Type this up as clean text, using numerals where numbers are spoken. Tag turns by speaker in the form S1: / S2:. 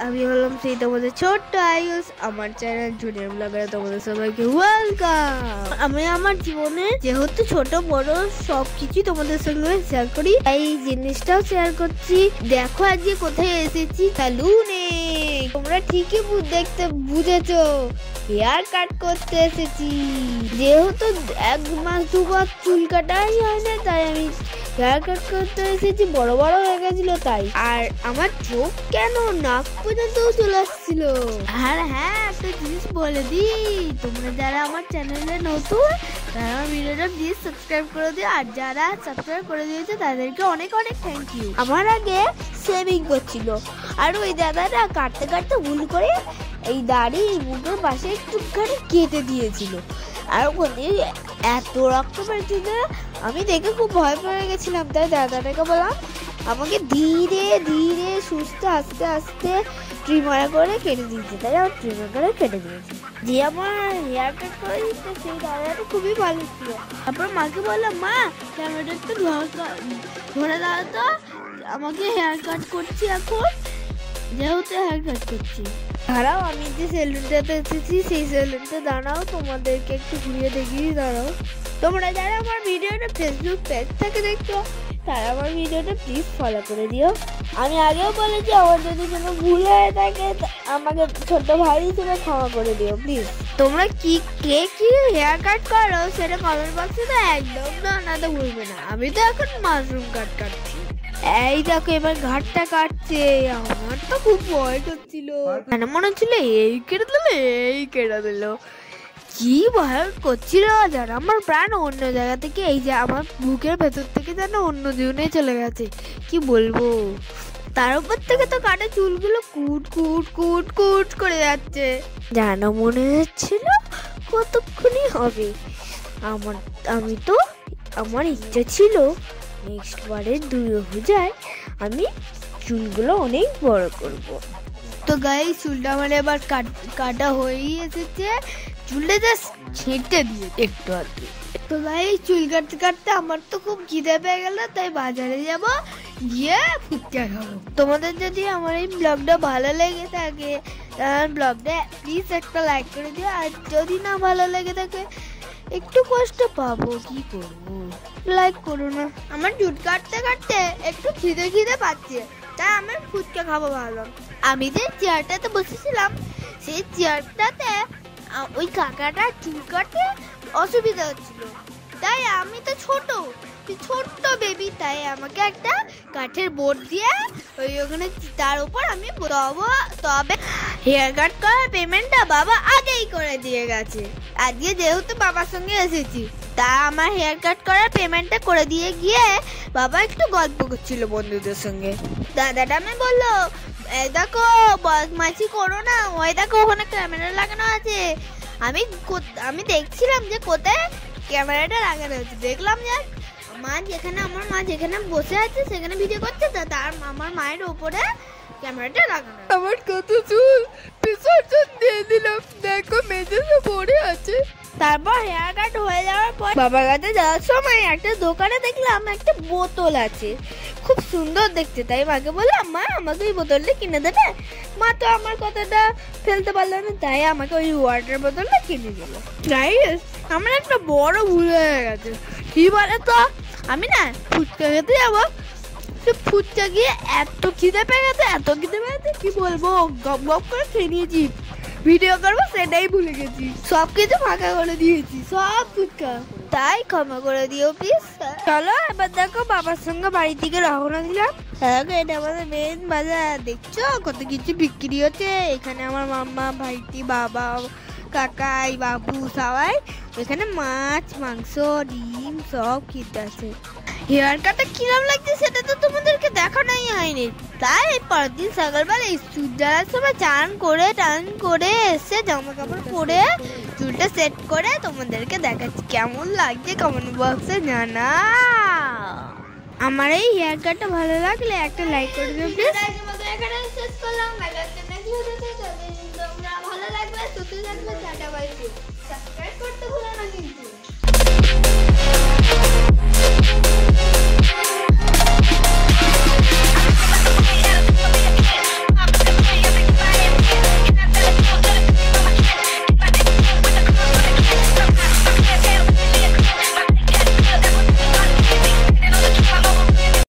S1: আমি হলাম সেই তোমাদের ছোট্ট আয়ুষ, আমার চ্যানেল জুনিয়র ব্লগারে তোমাদের সবাইকে ওয়েলকাম। আমি আমার জীবনে যেহেতু ছোট বড় সবকিছু তোমাদের সঙ্গে শেয়ার করি, এই জিনিসটাও শেয়ার করছি। দেখো আজকে কোথায় এসেছি, সালুনে। তোমরা ঠিকই দেখতে বুঝেছো, হেয়ার কাট করতে এসেছি। যেহেতু 1 মাস 2 মাস চুল কাটাই হয় না, তাই আমি হেয়ার কাট করতে এসেছি। বড় বড় হয়ে গেছিল তাই। আর আমার চোখ কেন নাক পর্যন্ত চলে আসছিল। আর হ্যাঁ, একটা জিনিস বলে দিই, তোমরা যারা আমার চ্যানেলে নতুন তারা আমার ভিডিওটা প্লিজ সাবস্ক্রাইব করে দিও। আর যারা সাবস্ক্রাইব করে দিয়েছে তাদেরকে অনেক অনেক থ্যাংক ইউ। আমার আগে শেভিং করছিল, আর ওই দাদাটা কাটতে কাটতে ভুল করে এই দাড়ি মুখের পাশে একটুখানি কেটে দিয়েছিল। আর ওখানে এত রক্ত বেরিয়েছিল, আমি দেখে খুব ভয় পেয়ে গেছিলাম। তাই দাদাটাকে বললাম আমাকে ধীরে ধীরে সুস্থ আস্তে আস্তে ট্রিমার করে কেটে দিয়েছে। তাই আমার ট্রিমার করে কেটে দিয়েছে। যে আমার হেয়ার কাট করে দিচ্ছে সেই দাদাটা খুবই ভালো ছিল। তারপর মাকে বললাম, মা ক্যামেরাটা একটু ধরে দাও তো, আমাকে হেয়ার কাট করছি এখন, যেহেতু হেয়ার কাট করছি। দাঁড়াও, আমি যে সেলুনটাতে এসেছি সেই সেলুনটা দাঁড়াও, তোমাদেরকে একটু ঘুরিয়ে দেখিয়ে দাঁড়াও। তোমরা যারা আমার ভিডিওটা ফেসবুক পেজ থেকে দেখছো তারা আমার ভিডিওটা প্লিজ ফলো করে দিও। আমি আগেও বলেছি, আমার যদি কোনো ভুল হয়ে থাকে আমাকে ছোট্ট ভাই হিসেবে ক্ষমা করে দিও প্লিজ। তোমরা কে কি হেয়ার কাট করো সেটা কমেন্ট বক্সে তো একদম জানাতে ভুলবে না। আমি তো এখন মাশরুম কাট কাটছি। এই দেখো এবার ঘাটটা কাটছে। আমার তো খুব ভয় করছিল, মানে মনে হচ্ছিল এই কেটে দিল এই কেটে দিল, কি ভয় করছিল। যেন আমার প্রাণ অন্য জায়গা থেকে, এই যে আমার বুকের ভেতর থেকে যেন অন্য জীবনে চলে গেছে, কি বলবো। তার উপর থেকে তো কাটা চুলগুলো কুট কুট কুট কুট করে যাচ্ছে, যেন মনে হচ্ছিল কতক্ষণই হবে। আমার ইচ্ছা ছিল নেক্সট বারে দুর্গাপূজায় আমি চুলগুলো অনেক বড় করব। তো গাইস, চুলটা আমার এবার কাটা হয়েই এসেছে। চুলটা জাস্ট ছেঁটে দিয়ে একটু আর কি। তো গাইস, চুল কাটতে কাটতে আমার তো খুব খিদে পেয়ে গেল, তাই বাজারে যাব, গিয়ে ফুচকা খাবো। তোমাদের যদি আমার এই ব্লগটা ভালো লেগে থাকে তাহলে ব্লগটা প্লিজ একটা লাইক করে দিও। আর যদি না ভালো লেগে থাকে একটু কষ্ট পাবো, কি করবো, লাইক করো না। আমার চুল কাটতে কাটতে একটু খিদে পাচ্ছে, তাই আমি ফুচকা খাবো ভাবলাম। আমি যে চেয়ারটাতে বসেছিলাম সেই চেয়ারটাতে ওই কাকাটা চুল কাটতে অসুবিধা হচ্ছিল। তাই আমি তো ছোট্ট বেবি, তাই আমাকে একটা কাঠের বোর্ড দিয়ে ওখানে তার উপর আমি বসাবো। তবে হেয়ার কাট করার পেমেন্টটা বাবা আগেই করে দিয়ে গেছে। আজকে যেহেতু বাবার সঙ্গে এসেছি, তা আমার হেয়ার কাট করার পেমেন্টটা করে দিয়ে গিয়ে বাবা একটু গল্প করছিল বন্ধুদের সঙ্গে। দাদাটা আমি বললো, এই দেখো বদমাইশি করো না, ওই দেখো ওখানে ক্যামেরা লাগানো আছে। আমি দেখছিলাম যে কোথায় ক্যামেরাটা লাগানো আছে। দেখলাম যে আমার মা যেখানে বসে আছে সেখানে ভিডিও করছে, তার আমার মায়ের উপরে ক্যামেরাটা লাগানো। আমার কত চুল বিসর্জন দিয়ে দিলাম, দেখো মেঝেতে পড়ে আছে। তারপর হেয়ার কাট হয়ে যাওয়ার পর বাবার কাছে যাওয়ার সময় একটা দোকানে দেখলাম একটা বোতল আছে, খুব সুন্দর দেখতে। তাই মাকে বললাম, মা আমাকে ওই বোতলটা কিনে দেবে। মা তো আমার কথাটা ফেলতে পারলো না, তাই আমাকে ওই ওয়াটার বোতলটা কিনে দিল। গাইস, আমার একটা বড় ভুল হয়ে গেছে। কি বলে তো, আমি না ফুচকা খেতে যাবো, ফুচকা গিয়ে এত খিদে পেয়ে গেছে কি বলবো, গপ গপ করে খেয়ে নিয়েছি। ভিডিও করবো সেটাই ভুলে গেছি, সবকিছু ফাঁকা করে দিয়েছি, সব ফুচকা। তাই ক্ষমা করে দিও প্লিজ। চলো এবার দেখো বাবার সঙ্গে বাড়ি থেকে রওনা দিলাম। এটা আমাদের মেন বাজার, দেখছো কত কিছু বিক্রি হচ্ছে। এখানে আমার মাম্মা, ভাইটি, বাবা, কাকাই, বাবু সবাই এখানে মাছ মাংস ডিম সব খেতে আছে। হেয়ার কাটটা কিরম লাগছে সেটা তো তোমাদেরকে দেখানোই হয়নি। তাই পরের দিন সকালবেলা সূর্যার সময় টান করে এসে জামা কাপড় পরে চুলটা সেট করে তোমাদেরকে দেখাচ্ছি। কেমন লাগছে কমেন্ট বক্সে জানা। আমার এই হেয়ার কাটটা ভালো লাগলে একটা লাইক করে দিও প্লিজ।